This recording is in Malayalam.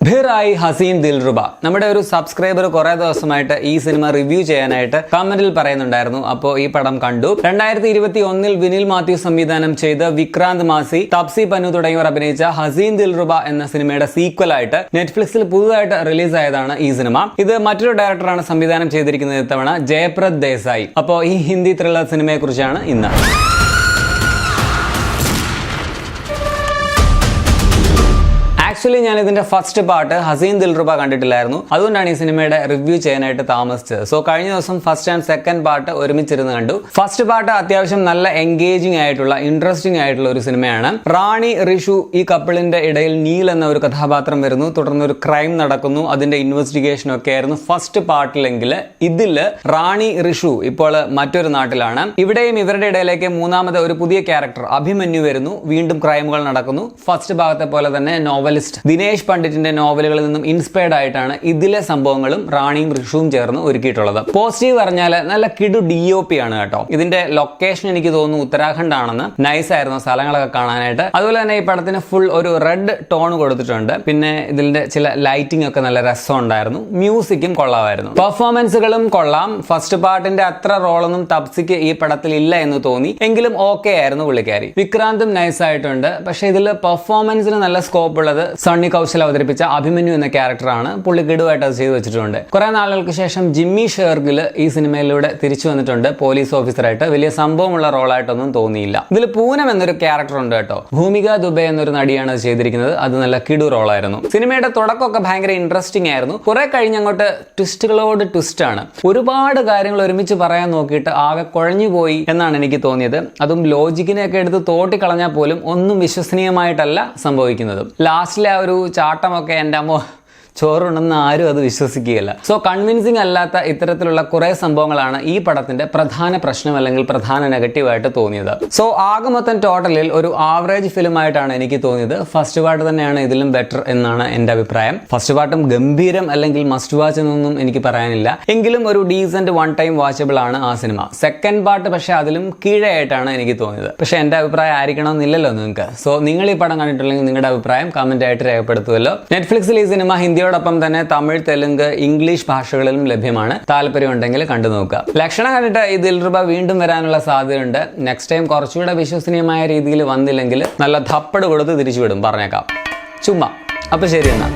ഭിറായി ഹസീൻ ദിൽറുബ നമ്മുടെ ഒരു സബ്സ്ക്രൈബർ കുറെ ദിവസമായിട്ട് ഈ സിനിമ റിവ്യൂ ചെയ്യാനായിട്ട് കമന്റിൽ പറയുന്നുണ്ടായിരുന്നു. അപ്പോൾ ഈ പടം കണ്ടു. 2021 വിനിൽ മാത്യു സംവിധാനം ചെയ്ത് വിക്രാന്ത് മാസി, തപ്സി പന്നു തുടങ്ങിയവർ അഭിനയിച്ച ഹസീൻ ദിൽറുബ എന്ന സിനിമയുടെ സീക്വൽ ആയിട്ട് നെറ്റ്ഫ്ലിക്സിൽ പുതുതായിട്ട് റിലീസ് ആയതാണ് ഈ സിനിമ. ഇത് മറ്റൊരു ഡയറക്ടറാണ് സംവിധാനം ചെയ്തിരിക്കുന്നത് ഇത്തവണ, ജയപ്രദ് ദേശായി. അപ്പോൾ ഈ ഹിന്ദി ത്രില്ലർ സിനിമയെ കുറിച്ചാണ് ഇന്ന്. ആക്ച്വലി ഞാൻ ഇതിന്റെ ഫസ്റ്റ് പാർട്ട് ഹസീൻ ദിൽറുബ കണ്ടിട്ടില്ലായിരുന്നു. അതുകൊണ്ടാണ് ഈ സിനിമയുടെ റിവ്യൂ ചെയ്യാനായിട്ട് താമസിച്ചത്. സോ കഴിഞ്ഞ ദിവസം ഫസ്റ്റ് ആൻഡ് സെക്കൻഡ് പാർട്ട് ഒരുമിച്ചിരുന്ന് കണ്ടു. ഫസ്റ്റ് പാർട്ട് അത്യാവശ്യം നല്ല എൻഗേജിംഗ് ആയിട്ടുള്ള, ഇൻട്രസ്റ്റിംഗ് ആയിട്ടുള്ള ഒരു സിനിമയാണ്. റാണി റിഷു ഈ കപ്പിളിന്റെ ഇടയിൽ നീൽ എന്ന ഒരു കഥാപാത്രം വരുന്നു. തുടർന്ന് ഒരു ക്രൈം നടക്കുന്നു. അതിന്റെ ഇൻവെസ്റ്റിഗേഷൻ ഒക്കെ ആയിരുന്നു ഫസ്റ്റ് പാർട്ടിലെങ്കിൽ. ഇതില് റാണി റിഷു ഇപ്പോൾ മറ്റൊരു നാട്ടിലാണ്. ഇവിടെയും ഇവരുടെ ഇടയിലേക്ക് മൂന്നാമത് ഒരു പുതിയ ക്യാരക്ടർ അഭിമന്യു വരുന്നു. വീണ്ടും ക്രൈമുകൾ നടക്കുന്നു. ഫസ്റ്റ് ഭാഗത്തെ പോലെ തന്നെ നോവലിസ്റ്റ് ദിനേശ് പണ്ഡിറ്റിന്റെ നോവലുകളിൽ നിന്നും ഇൻസ്പയർഡ് ആയിട്ടാണ് ഇതിലെ സംഭവങ്ങളും റാണിയും ഋഷുവും ചേർന്ന് ഒരുക്കിയിട്ടുള്ളത്. പോസിറ്റീവ് പറഞ്ഞാൽ നല്ല കിടു DOP ആണ് കേട്ടോ. ഇതിന്റെ ലൊക്കേഷൻ എനിക്ക് തോന്നുന്നു ഉത്തരാഖണ്ഡ് ആണെന്ന്. നൈസ് ആയിരുന്നു സ്ഥലങ്ങളൊക്കെ കാണാനായിട്ട്. അതുപോലെ തന്നെ ഈ പടത്തിന് ഫുൾ ഒരു റെഡ് ടോൺ കൊടുത്തിട്ടുണ്ട്. പിന്നെ ഇതിന്റെ ചില ലൈറ്റിംഗ് ഒക്കെ നല്ല രസമുണ്ടായിരുന്നു. മ്യൂസിക്കും കൊള്ളാമായിരുന്നു. പെർഫോമൻസുകളും കൊള്ളാം. ഫസ്റ്റ് പാർട്ടിന്റെ അത്ര റോളൊന്നും തപ്സിക്ക് ഈ പടത്തിൽ ഇല്ല എന്ന് തോന്നി. എങ്കിലും ഓക്കെ ആയിരുന്നു പുള്ളിക്കാരി. വിക്രാന്തും നൈസ് ആയിട്ടുണ്ട്. പക്ഷെ ഇതിൽ പെർഫോമൻസിന് നല്ല സ്കോപ്പ് ഉള്ളത് സണ്ണി കൗശൽ അവതരിപ്പിച്ച അഭിമന്യു എന്ന ക്യാരക്ടറാണ്. പുള്ളി കിടുവായിട്ട് അത് ചെയ്തു വെച്ചിട്ടുണ്ട്. കുറെ നാളുകൾക്ക് ശേഷം ജിമ്മി ഷെർഗിൽ ഈ സിനിമയിലൂടെ തിരിച്ചു വന്നിട്ടുണ്ട് പോലീസ് ഓഫീസറായിട്ട്. വലിയ സംഭവമുള്ള റോളായിട്ടൊന്നും തോന്നിയില്ല. ഇതിൽ പൂനം എന്നൊരു ക്യാരക്ടർ ഉണ്ട് കേട്ടോ. ഭൂമിക ദുബെ എന്നൊരു നടിയാണ് അത് ചെയ്തിരിക്കുന്നത്. അത് നല്ല കിടു റോളായിരുന്നു. സിനിമയുടെ തുടക്കമൊക്കെ ഭയങ്കര ഇൻട്രസ്റ്റിംഗ് ആയിരുന്നു. കുറെ കഴിഞ്ഞങ്ങോട്ട് ട്വിസ്റ്റുകളോട് ട്വിസ്റ്റ് ആണ്. ഒരുപാട് കാര്യങ്ങൾ ഒരുമിച്ച് പറയാൻ നോക്കിയിട്ട് ആകെ കുഴഞ്ഞു പോയി എന്നാണ് എനിക്ക് തോന്നിയത്. അതും ലോജിക്കിനെയൊക്കെ എടുത്ത് തോട്ടിക്കളഞ്ഞാൽ പോലും ഒന്നും വിശ്വസനീയമായിട്ടല്ല സംഭവിക്കുന്നത്. ലാസ്റ്റിലെ ആ ഒരു ചാട്ടമൊക്കെ എൻ്റെ അമ്മ ചോറുണ്ടെന്ന് ആരും അത് വിശ്വസിക്കുകയില്ല. സോ കൺവിൻസിങ് അല്ലാത്ത ഇത്തരത്തിലുള്ള കുറെ സംഭവങ്ങളാണ് ഈ പടത്തിന്റെ പ്രധാന പ്രശ്നം അല്ലെങ്കിൽ പ്രധാന നെഗറ്റീവായിട്ട് തോന്നിയത്. സോ ആകെ മൊത്തം ടോട്ടലിൽ ഒരു ആവറേജ് ഫിലിം ആയിട്ടാണ് എനിക്ക് തോന്നിയത്. ഫസ്റ്റ് പാർട്ട് തന്നെയാണ് ഇതിലും ബെറ്റർ എന്നാണ് എൻ്റെ അഭിപ്രായം. ഫസ്റ്റ് പാർട്ടും ഗംഭീരം അല്ലെങ്കിൽ മസ്റ്റ് വാച്ച് എന്നൊന്നും എനിക്ക് പറയാനില്ല. എങ്കിലും ഒരു ഡീസന്റ് വൺ ടൈം വാച്ചബിൾ ആണ് ആ സിനിമ. സെക്കൻഡ് പാർട്ട് പക്ഷേ അതിലും കീഴായിട്ടാണ് എനിക്ക് തോന്നിയത്. പക്ഷേ എൻ്റെ അഭിപ്രായം ആയിരിക്കണമെന്നില്ലല്ലോ നിങ്ങൾക്ക്. സോ നിങ്ങൾ ഈ പടം കണ്ടിട്ടുണ്ടെങ്കിൽ നിങ്ങളുടെ അഭിപ്രായം കമന്റ് ആയിട്ട് രേഖപ്പെടുത്തുമല്ലോ. നെറ്റ്ഫ്ലിക്സിൽ ഈ സിനിമ ഹിന്ദിയോടൊപ്പം തന്നെ തമിഴ്, തെലുങ്ക്, ഇംഗ്ലീഷ് ഭാഷകളിലും ലഭ്യമാണ്. താല്പര്യമുണ്ടെങ്കിൽ കണ്ടു നോക്കുക. ലക്ഷണം കണ്ടിട്ട് ഈ ദിൽറുബ വീണ്ടും വരാനുള്ള സാധ്യതയുണ്ട്. നെക്സ്റ്റ് ടൈം കുറച്ചുകൂടെ വിശ്വസനീയമായ രീതിയിൽ വന്നില്ലെങ്കിൽ നല്ല ധപ്പട് കൊടുത്ത് തിരിച്ചുവിടും, പറഞ്ഞേക്കാം. ചുമ്മാ. അപ്പൊ ശരി എന്നാ.